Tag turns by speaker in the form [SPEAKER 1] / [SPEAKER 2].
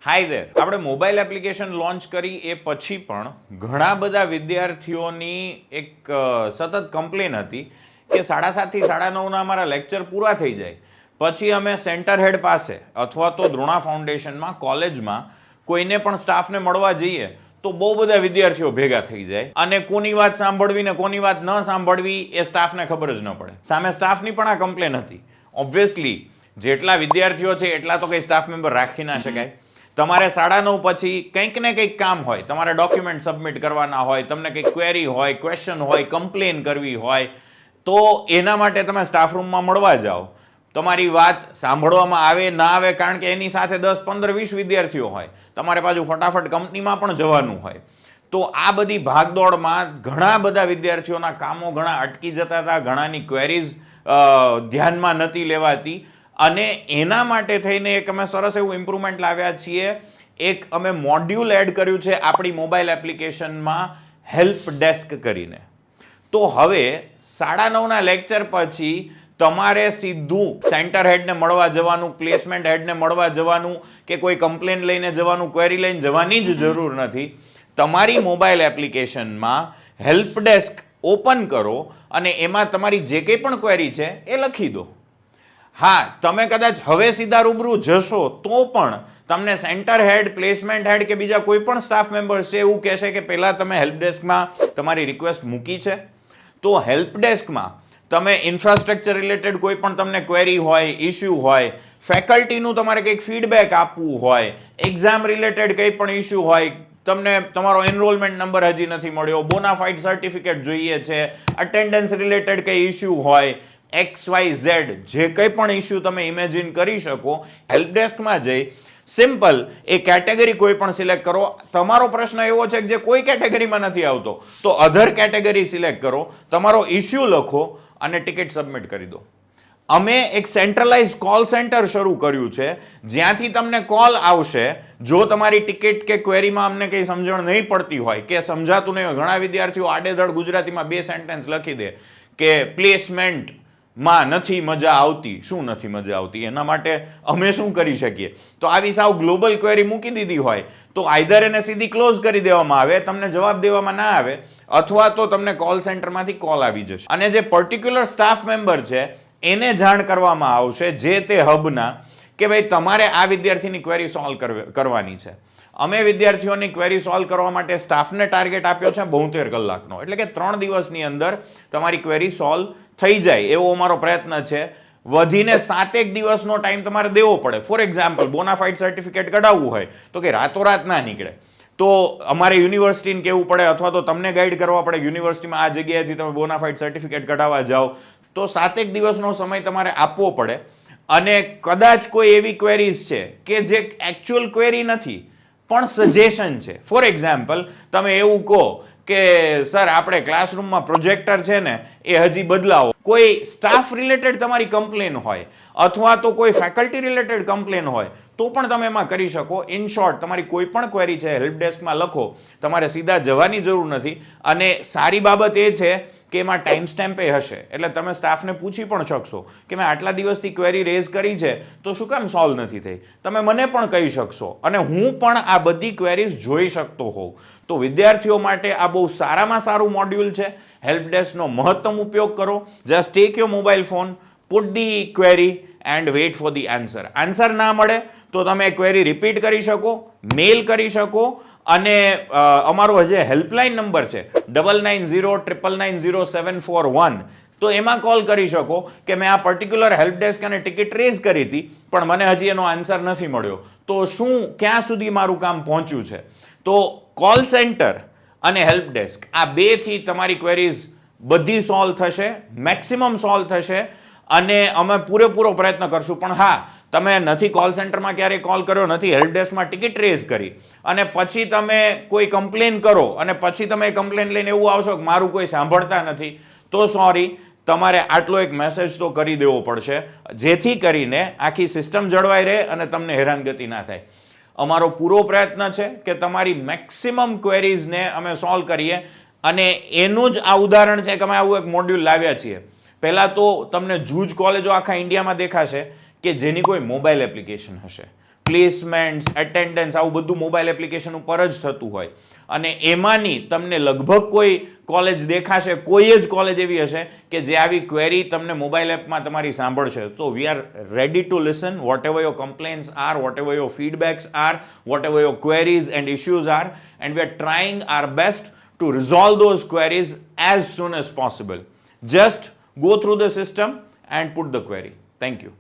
[SPEAKER 1] હાય there, આપણે mobile application launch કરી એ પછી પણ ઘણા બધા વિદ્યાર્થીઓની એક સતત કમ્પ્લેન હતી કે 7:30 થી 9:30ના અમારા લેક્ચર પૂરા થઈ જાય પછી અમે સેન્ટર હેડ પાસે અથવા તો દ્રોણા ફાઉન્ડેશનમાં કોલેજમાં કોઈને પણ સ્ટાફને મળવા જઈએ તો બહુ બધા વિદ્યાર્થીઓ ભેગા થઈ જાય અને કોની વાત સાંભળવી ને કોની વાત ન સાંભળવી એ સ્ટાફને ખબર જ ન પડે. સામે સ્ટાફની પણ આ કમ્પ્લેન હતી. ઓબ્વિયસલી જેટલા વિદ્યાર્થીઓ છે એટલા તો કંઈ સ્ટાફ મેમ્બર રાખી ના શકાય. તમારે 9:30 પછી કંઈક ને કંઈક કામ હોય, તમારે ડોક્યુમેન્ટ સબમિટ કરવાના હોય, તમને કંઈક ક્વેરી હોય, ક્વેશ્ચન હોય, કમ્પ્લેન કરવી હોય, તો એના માટે તમે સ્ટાફ રૂમમાં મળવા જાઓ. તમારી વાત સાંભળવામાં આવે ના આવે, કારણ કે એની સાથે 10, 15, 20 વિદ્યાર્થીઓ હોય, તમારે પાછું ફટાફટ કંપનીમાં પણ જવાનું હોય. તો આ બધી ભાગદોડમાં ઘણા બધા વિદ્યાર્થીઓના કામો ઘણા અટકી જતા હતા, ઘણાની ક્વેરીઝ ધ્યાનમાં નથી લેવાતી અને એના માટે થઈને એક અમે સરસ એવું ઇમ્પ્રુવમેન્ટ લાવ્યા છીએ. એક અમે મોડ્યુલ એડ કર્યું છે આપણી મોબાઈલ એપ્લિકેશનમાં હેલ્પ ડેસ્ક કરીને. તો હવે 9:30ના લેક્ચર પછી તમારે સીધું સેન્ટર હેડને મળવા જવાનું, પ્લેસમેન્ટ હેડને મળવા જવાનું કે કોઈ કમ્પ્લેન લઈને જવાનું, ક્વેરી લઈને જવાની જ જરૂર નથી. તમારી મોબાઈલ એપ્લિકેશનમાં હેલ્પ ડેસ્ક ઓપન કરો અને એમાં તમારી જે કંઈ પણ ક્વેરી છે એ લખી દો. હા, તમે કદાચ હવે સીધા રૂબરૂ જશો તો પણ તમને સેન્ટર હેડ, પ્લેસમેન્ટ હેડ કે બીજા કોઈ પણ સ્ટાફ મેમ્બર્સ છે એવું કહેશે કે પહેલાં તમે હેલ્પ ડેસ્કમાં તમારી રિક્વેસ્ટ મૂકી છે. તો હેલ્પ ડેસ્કમાં તમે ઇન્ફ્રાસ્ટ્રક્ચર રિલેટેડ કોઈ પણ તમને ક્વેરી હોય, ઇસ્યુ હોય, ફેકલ્ટીનું તમારે કંઈક ફીડબેક આપવું હોય, એક્ઝામ રિલેટેડ કંઈ પણ ઇસ્યુ હોય, તમને તમારો એનરોલમેન્ટ નંબર હજી નથી મળ્યો, બોનાફાઇડ સર્ટિફિકેટ જોઈએ છે, અટેન્ડન્સ રિલેટેડ કંઈ ઇસ્યુ હોય, XYZ જે કંઈ પણ ઇસ્યુ તમે ઇમેજિન કરી શકો, હેલ્પ ડેસ્કમાં જઈ સિમ્પલ એ કેટેગરી કોઈ પણ સિલેક્ટ કરો. તમારો પ્રશ્ન એવો છે કે જે કોઈ કેટેગરીમાં નથી આવતો તો અધર કેટેગરી સિલેક્ટ કરો, તમારો ઇસ્યુ લખો અને ટિકિટ સબમિટ કરી દો. અમે એક સેન્ટ્રલાઇઝ કોલ સેન્ટર શરૂ કર્યું છે જ્યાંથી તમને કોલ આવશે. જો તમારી ટિકિટ કે ક્વેરીમાં અમને કંઈ સમજણ નહીં પડતી હોય કે સમજાતું નહીં હોય, ઘણા વિદ્યાર્થીઓ આડેધડ ગુજરાતીમાં 2 સેન્ટેન્સ લખી દે કે પ્લેસમેન્ટ માં નથી મજા આવતી. શું નથી મજા આવતી? એના માટે અમે શું કરી શકીએ? તો આવી સાવ ગ્લોબલ ક્વેરી મૂકી દીધી હોય તો આઈધર એને સીધી ક્લોઝ કરી દેવામાં આવે, તમને જવાબ દેવામાં ના આવે, અથવા તો તમને કોલ સેન્ટરમાંથી કોલ આવી જશે અને જે પર્ટિક્યુલર સ્ટાફ મેમ્બર છે એને જાણ કરવામાં આવશે જે તે હબના કે ભાઈ તમારે આ વિદ્યાર્થીની ક્વેરી સોલ્વ કરવાની છે. અમે વિદ્યાર્થીઓની ક્વેરી સોલ્વ કરવા માટે સ્ટાફને ટાર્ગેટ આપ્યો છે 72 કલાકનો, એટલે કે 3 દિવસની અંદર તમારી ક્વેરી સોલ્વ થઈ જાય એવો અમારો પ્રયત્ન છે. વધીને 7 દિવસનો ટાઈમ તમારે દેવો પડે. ફોર એક્ઝામ્પલ, બોનાફાઇડ સર્ટિફિકેટ કઢાવવું હોય તો કે રાતોરાત ના નીકળે, તો અમારે યુનિવર્સિટીને કહેવું પડે અથવા તો તમને ગાઈડ કરવા પડે યુનિવર્સિટીમાં આ જગ્યાએથી તમે બોનાફાઇડ સર્ટિફિકેટ કઢાવવા જાઓ, તો 7 દિવસનો સમય તમારે આપવો પડે. અને કદાચ કોઈ એવી ક્વેરીઝ છે કે જે એકચ્યુઅલ ક્વેરી નથી પણ સજેશન છે. ફોર એક્ઝામ્પલ, તમે એવું કહો કે સર આપણે ક્લાસરૂમમાં પ્રોજેક્ટર છે ને એ હજી બદલાવો, કોઈ સ્ટાફ રિલેટેડ તમારી કમ્પ્લેન હોય અથવા તો કોઈ ફેકલ્ટી રિલેટેડ કમ્પ્લેન હોય તો પણ તમે એમાં કરી શકો. ઇન શોર્ટ, તમારી કોઈ પણ ક્વેરી છે હેલ્પ ડેસ્કમાં લખો, તમારે સીધા જવાની જરૂર નથી. અને સારી બાબત એ છે કે એમાં ટાઈમ સ્ટેમ્પે હશે, એટલે તમે સ્ટાફને પૂછી પણ શકશો કે મેં આટલા દિવસથી ક્વેરી રેઝ કરી છે તો શું કામ સોલ્વ નથી થઈ, તમે મને પણ કહી શકશો અને હું પણ આ બધી ક્વેરીઝ જોઈ શકતો હોઉં. તો વિદ્યાર્થીઓ માટે આ બહુ સારામાં સારું મોડ્યુલ છે. હેલ્પ ડેસ્કનો મહત્તમ ઉપયોગ કરો. Just take your mobile phone, put the query and weight for the answer. Answer ના મળે તો તમે ક્વેરી રિપીટ કરી શકો, મેલ કરી શકો અને અમારો જે હેલ્પલાઇન નંબર છે 9909990741, તો એમાં કોલ કરી શકો કે મેં આ પર્ટિક્યુલર હેલ્પ ડેસ્ક અને ટિકિટ રેઝ કરી હતી પણ મને હજી એનો આન્સર નથી મળ્યો, તો શું ક્યાં સુધી મારું કામ પહોંચ્યું છે. તો કોલ સેન્ટર અને હેલ્પ ડેસ્ક આ બેથી તમારી ક્વેરીઝ બધી સોલ્વ થશે, મેક્સિમમ સોલ્વ થશે અને અમે પૂરેપૂરો પ્રયત્ન કરશું. પણ હા, તમે નથી કોલ સેન્ટરમાં ક્યારેય કોલ કર્યો, નથી હેલ્પ ડેસ્કમાં ટિકિટ રેઝ કરી અને પછી તમે કોઈ કમ્પ્લેન કરો અને પછી તમે કમ્પ્લેન લઈને એવું આવશો કે મારું કોઈ સાંભળતા નથી, તો સોરી, તમારે આટલો એક મેસેજ તો કરી દેવો પડશે જેથી કરીને આખી સિસ્ટમ જળવાઈ રહે અને તમને હેરાનગતિ ના થાય. અમારો પૂરો પ્રયત્ન છે કે તમારી મેક્સિમમ ક્વેરીઝને અમે સોલ્વ કરીએ અને એનું જ આ ઉદાહરણ છે કે અમે આવું એક મોડ્યુલ લાવ્યા છીએ. પહેલાં તો તમને જૂજ કોલેજો આખા ઇન્ડિયામાં દેખાશે કે જેની કોઈ મોબાઈલ એપ્લિકેશન હશે, પ્લેસમેન્ટ્સ, એટેન્ડન્સ, આવું બધું મોબાઈલ એપ્લિકેશન ઉપર જ થતું હોય અને એમાંની તમને લગભગ કોઈ કોલેજ દેખાશે, કોઈ જ કોલેજ એવી હશે કે જે આવી ક્વેરી તમને મોબાઈલ એપમાં તમારી સાંભળશે. So we are ready to listen whatever your complaints are, whatever your feedbacks are, whatever your queries and issues are, and we are trying our best to resolve those queries as soon as possible. Just go through the system and put the query. Thank you.